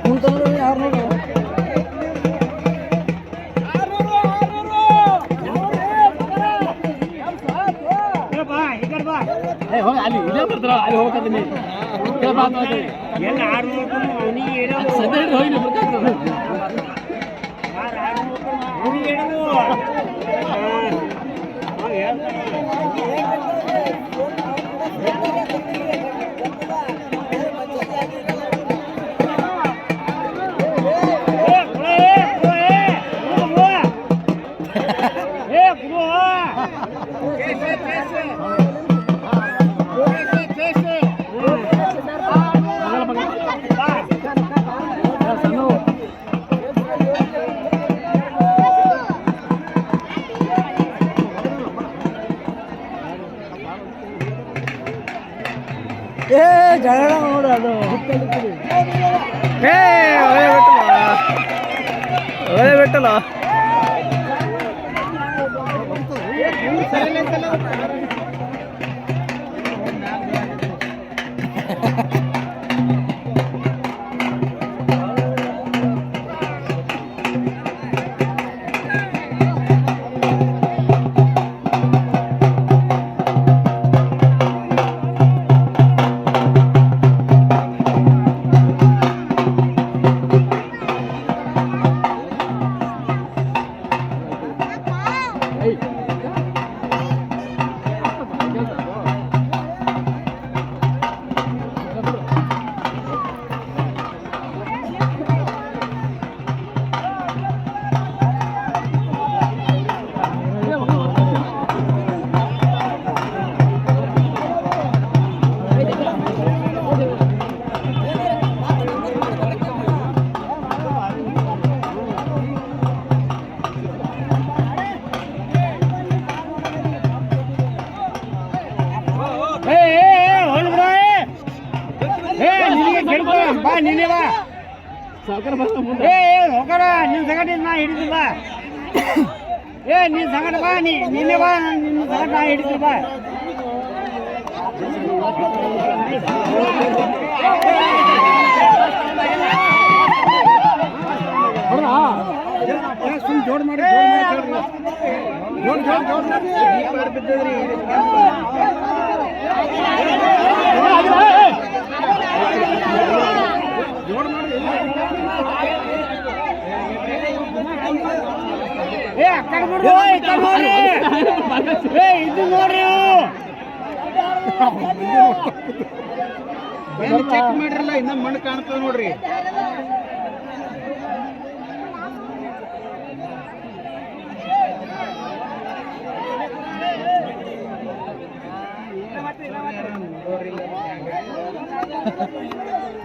ಕುಂತಲ್ಲ ಯಾರು ನೋಡಿ ಅಲ್ಲಿ ಇಲ್ಲೇ ಬರ್ತಾರ ಅಲ್ಲಿ ಹೋಗ್ತೀನಿ ಜಗಳ ನೋಡು ಅದು ಒಳ್ಳೆ ಬಿಟ್ಟಲ್ಲ ಹೋಗರ ನಿನ್ ಸಂಗಟ ನಾ ಹಿಡಿದಿಲ್ಲ ನಿನ್ ಸಂಗಟ ಬಾ ನಿನ್ನೆ ಬಾ ನಿನ್ನ ಸಂಗಟ ನಾ ಹಿಡಿದಿಲ್ಲ ಬಾ ಸುಮ್ ಜೋಡ್ ಮಾಡಿ ಬಿದ್ದದ್ರಿ ಇದು ನೋಡ್ರಿ ಚೆಕ್ ಮಾಡ್ರಲ್ಲ ಇನ್ನ ಮಣ್ಣು ಕಾಣ್ತದ ನೋಡ್ರಿ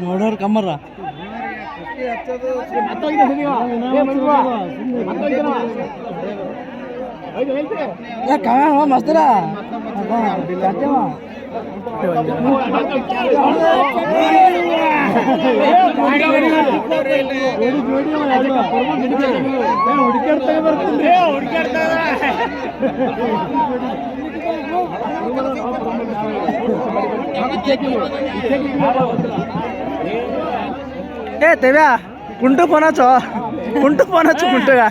ನೋಡೋರ್ ಕಮ್ಮರ ಮಸ್ತರ ಹುಡುಕಾಡ್ತಾ ಬರ್ತೀನಿ तेव्या कुंटू फोनाचो कुंटूगा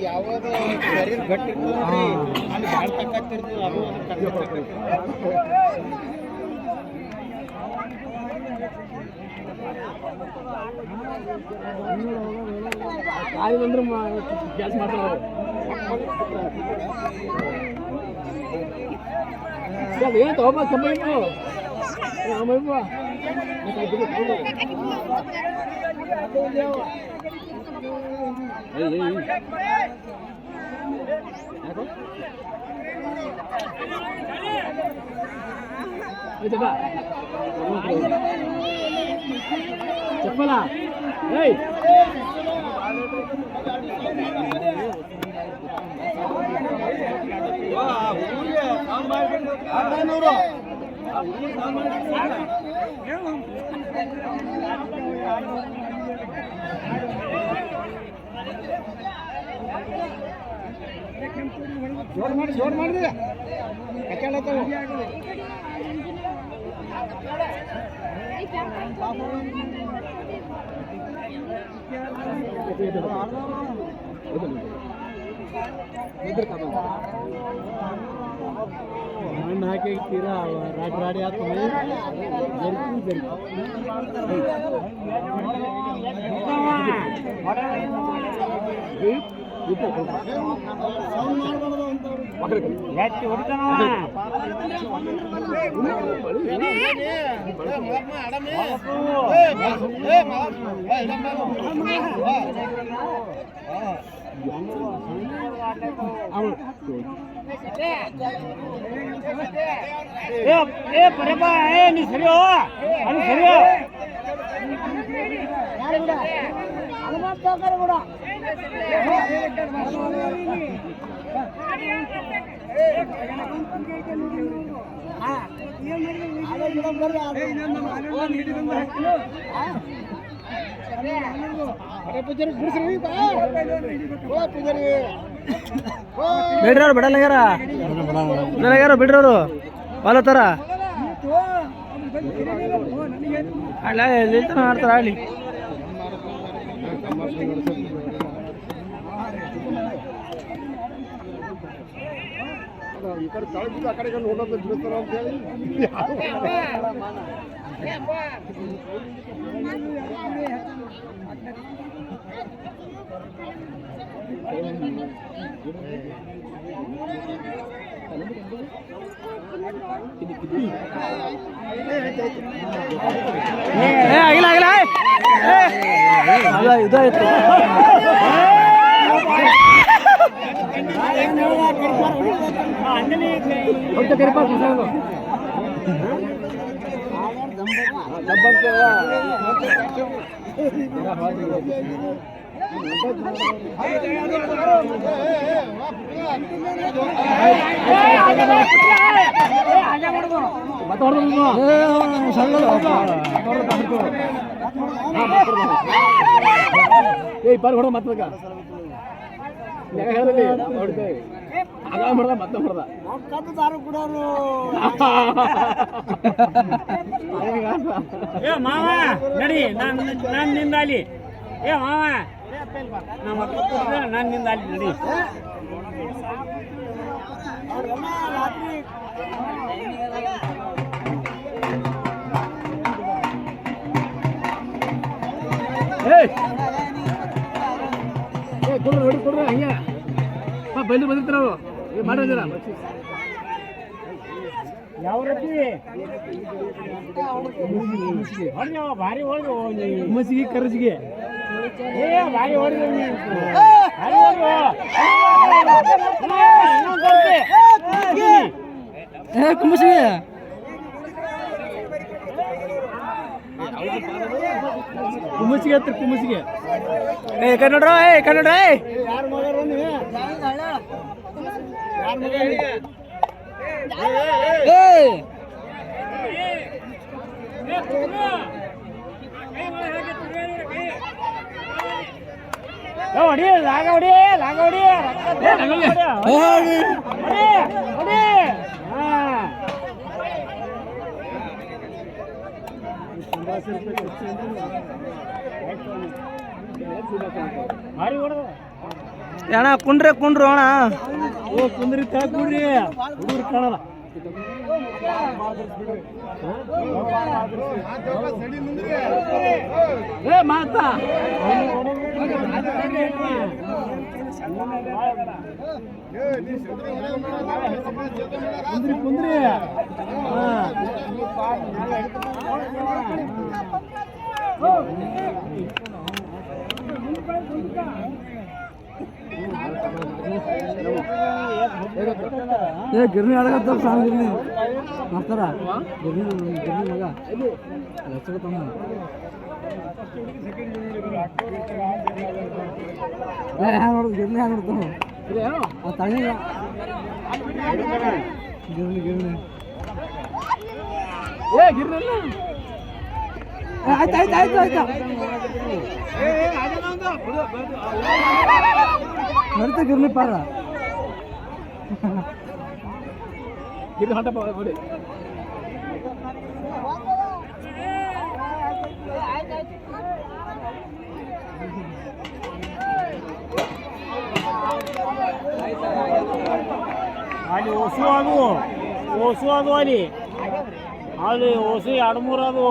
ಯಾವಾಗ ಶರೀರ ಗಟ್ಟಿ ಇರ್ತದ್ರಿ ಅಲ್ಲಿ ಬಾಳ್ ತಕ್ಕತ್ತಿರ್ತದ ಅದು ಕಾಯಿ ಬಂದ್ರೆ ಕೆಲಸ ಮಾಡ್ತಾರೆ ಏನು ತಗೊಂಬ ಕಮ್ಮಿ చెప్పలా ಜೋರ್ ಮಾಡಿದೆ ಮಣ್ಣು ಹಾಕಿ ತೀರಾ ರಾಡಿ ಆಗ್ತದೆ ನೀ ಸರಿಯೋ ಅದು ಸರಿಯೋ ಕೂಡ ಬಿಡ್ರವ್ರು ಬಿಡಲ್ಲಾಗ್ಯಾರ ಬಿಡ್ರವ್ರು ಬಾಲತ್ತಾರ ಆಡ್ತಾರ ಆಡ್ಲಿ ಈ ಕಡೆ ತಳಗಿದ್ದು ಆ ಕಡೆ ನೋಡೋದು ಬಿಡ್ತಾರ ಅಂತ ಹೇಳಿ ಇದಾಯ್ತು ಇಬ್ಬರು ಹೊಡ ಮತ್ತೆ ಆಗ ಮಾಡ್ದ ಮತ್ತೆ ಮಾಡ್ದ ಮಾವ ನಡಿ ನಾನು ನಿಂದಾಲಿ ಏ ಮಾವ ನಾನು ನಿಂದಾಲಿ ನಡಿ ಕೊಡ್ರಿ ಕೊಡ್ರಿ ಹಂಗೆ ಬೈಲು ಬಂದಿರ್ತಾರ ಮಾಡಿದ್ರ ಯಾವ ರೀತಿ ಭಾರಿ ಹೊಡೆದು ಹುಮ್ಮಸಿಗೆ ಕರಜಿಗೆ ಭಾರಿ ಹೊಡೆದು ಕುಮ್ಮಸಿಗೆ ಕುಮ್ಮಸಿಗೆ ಹತ್ರ ಕುಮ್ಮಸಿಗೆ ಕನ್ನಡ ಕನ್ನಡ ಹೊಡಿ ಲಾಗ ಹೊಡಿ ಲಾಗ ಹೊಡಿ ಹೊಡಿ ಅಣ್ಣ ಕುಂಡ್ರೆ ಕುಂಡ್ರು ಅಣ್ಣ ಓ ಕುಂದ್ರಿ ಕುಡ್ರಿ ಹುಡುಗರು ಕಾಣಲ್ಲ ಏ ಮಾತಾ ಕುಂದ್ರಿ ಕುಂದ್ರಿ ಗಿರ್ನಿ ಆಡಕತ್ತ ಸಾಂಗ್ ಗಿರ್ನಿ ಮಾಡ್ತಾರ ಗಿರ್ನಿ ಮಗ ಹಚ್ಚಕತ್ತಮ್ಮ ಹ್ಯಾಂಗ ನೋಡುದು ಗಿರ್ನಿ ಹ್ಯಾಂಗ ನೋಡ್ತಾವ ತಣ್ಣಿಗ ಗಿರ್ನಿ ಗಿರ್ನಿ ಏ ಗಿರ್ನಿ ಆಯ್ತು ಆಯ್ತು ಆಯ್ತು ಆಯ್ತು ನಡೀತಾ ಗಿರ್ನಿ ಪಾರ ಗಿರ್ನಿ ಹೊಂಟ ನೋಡಿ ಅಲ್ಲಿ ಓಸು ಅದು ಅಲ್ಲಿ ಓಸು 2-3 ಅದು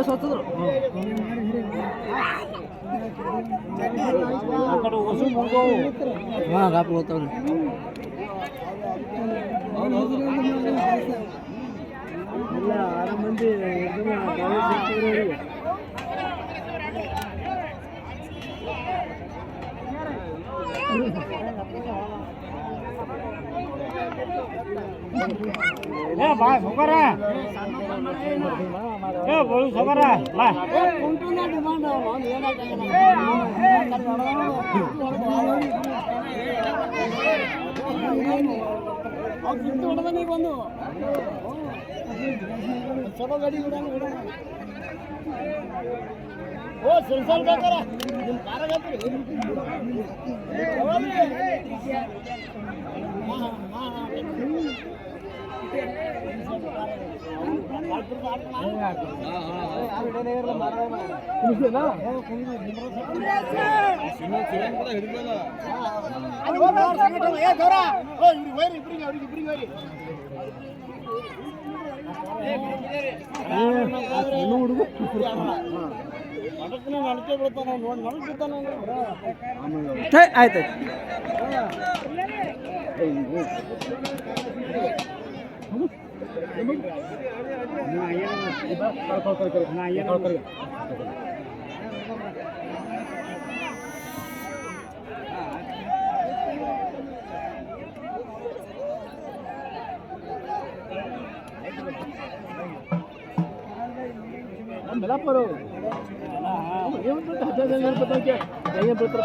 ಸತ್ತದ್ರು ಆ ಕಡೆ ಓಸು ಮುಗ್ದವು ಹಾಂ ಗಾಪ್ ಹೋಗ್ತಾವ್ರಿ ಇಲ್ಲ 6 ಮಂದಿ ಏ ಬಾ ಸೌಕರ ಏ ಬೋಳು ಸೌಕರ ಬಾ ಬಂದು ಚಲೋ ಗಾಡಿ ಓ ಸುಲ್ಸಾನ್ ಬೇಕಾರ ನಿಮ್ಮ ಕಾರಾಗತ್ರಿ ಆಯ್ತು Melaparo. Yung betul ada yang betul je. Yang betul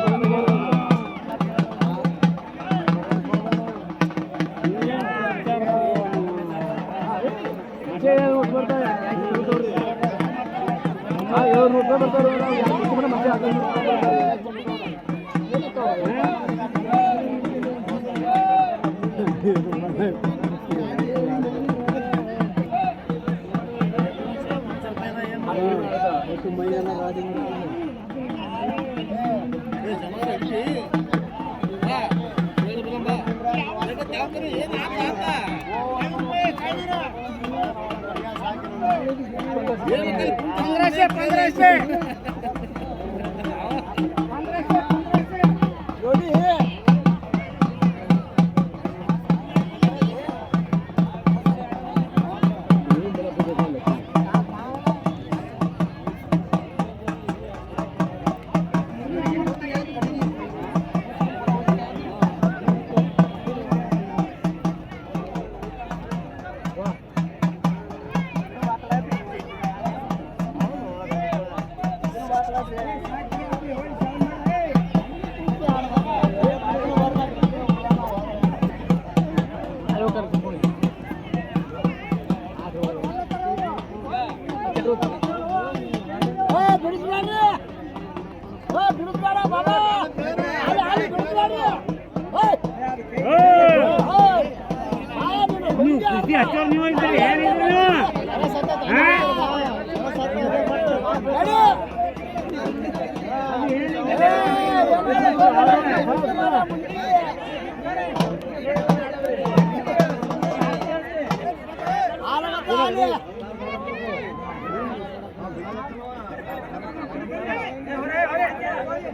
ಕುಸ್ತಿ ಹಚ್ಚೋರು ನೀವು ಇದ್ದೀರಿ ಏನಿದ್ರು ನೀವು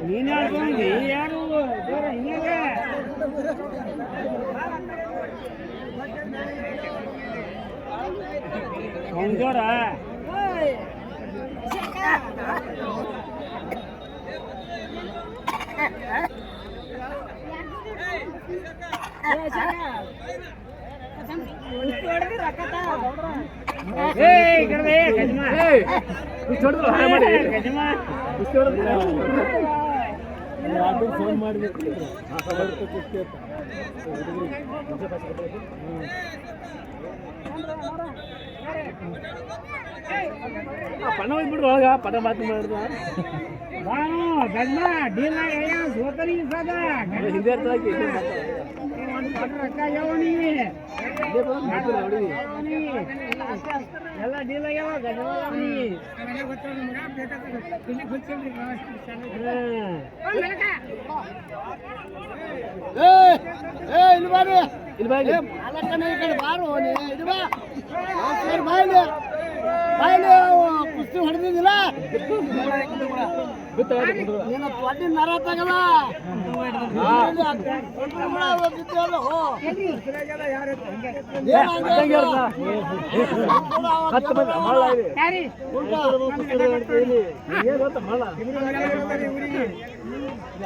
ನೀನು ಆಡ್ಕೊಂಡಿ ಯಾರು ಹಿಂಗೆ ಜೋರ ಫೋನ್ ಮಾಡಬೇಕು ಪಣ ಹೋಗ್ಬಿಡ್ರು ಒಳಗ ಪಟ ಮಾತು ಮಾಡಿದ್ರು ಹಿಂದೆ ಎಲ್ಲ ಡೀಲ್ ಆಗ್ಯಾವ ಕುಸ್ತಿ ಹೊಡೆದಿದ್ದಿಲ್ಲ ನರ ತಗಲ್ಲ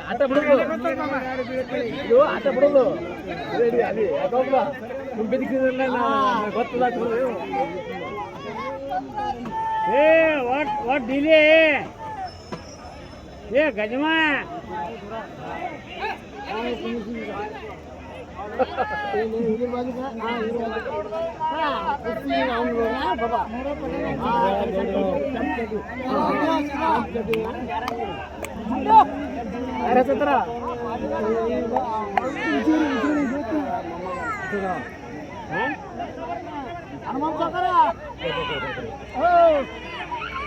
ಆಟ ಬಿಡೋದು ಆಟ ಬಿಡೋದು ಗೊತ್ತದ what delay ಗಜಮಾ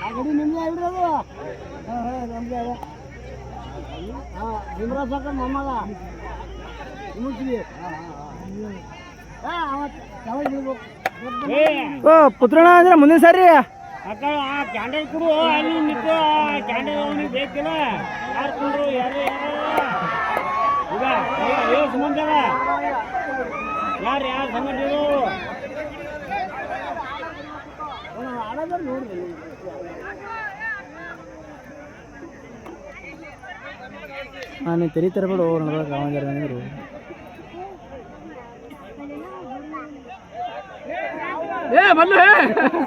ಅಂಗಡಿ ನಿಮ್ಗೆ ಆಗಿರೋದು ನಮ್ಗೆ ನಿಮ್ರಾಜ್ ಸಾಕರ್ ಮೊಮ್ಮಗ ಪುತ್ರಣ ಅಂದ್ರೆ ಮುಂದಿನ ಸಾರಿ ಅಕ್ಕ ಆ ಕ್ಯಾಂಡಲ್ ಕೊಡು ಅಲ್ಲಿ ನಿಂತು ಕ್ಯಾಂಡಲ್ ಅವನಿಗೆ ಬೇಕಿಲ್ಲ ಯಾರು ಕೊಡ್ರು ಯಾರು ಈಗ ಏಳು ಸಂಬಂಧ ಯಾರು ಸಂಬಂಧ ನೋಡ್ರಿ ನಾನು ತೆರೀತಾರೆ ಬಿಡು ನೋಡೋಕೆ ಅವಂದರು ಬಂದು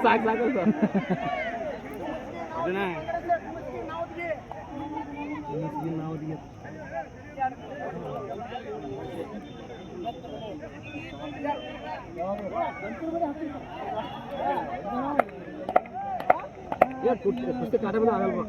ಸಾಕು ಸಾಕು ಪುಸ್ತಕ ಆಟ ಬಿಡ ಆಗಲ್ವಾ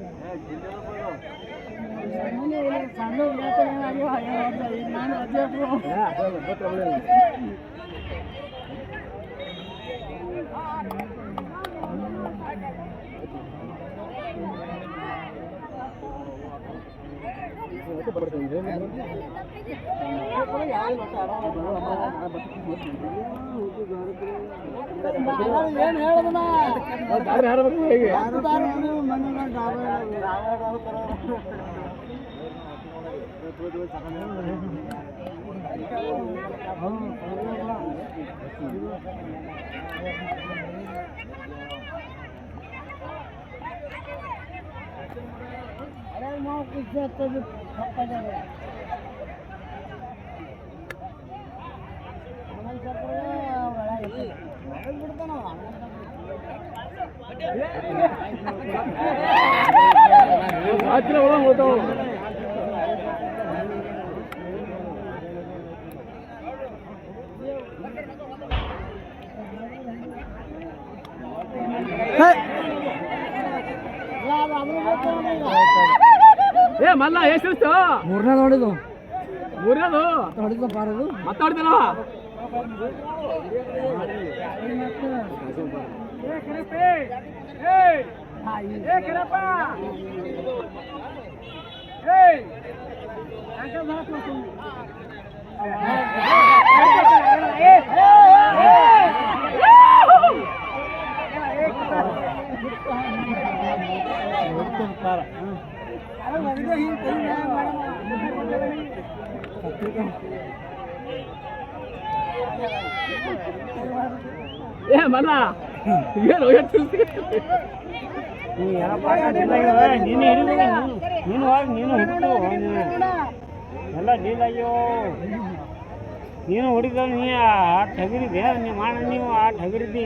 ಏನ್ ಹೇಳೋದನ್ನ ಹೇಗೆ ರಾತ್ರಿ ಒಳಗೆ ಹೋಗ್ತಾವ ಮಲ್ಲ ಎಷ್ಟು ಮೂರನೇ ನೋಡಿದ್ದು ಮೂರನೇದು ಹೊಡಿತ ಪಾರದು ಮಾತಾಡ್ತೇನವ ಏ ಮಲ್ಲ ಏನು ನೀನು ಹಿಡಿದು ಎಲ್ಲ ಡೀಲ್ ಅಯ್ಯೋ ನೀನು ಹೊಡಿದ ನೀ ಆ ಟಗರಿದೆ ನೀವು ಮಾಡ ನೀವು ಆ ಟಗರಿದ್ದಿ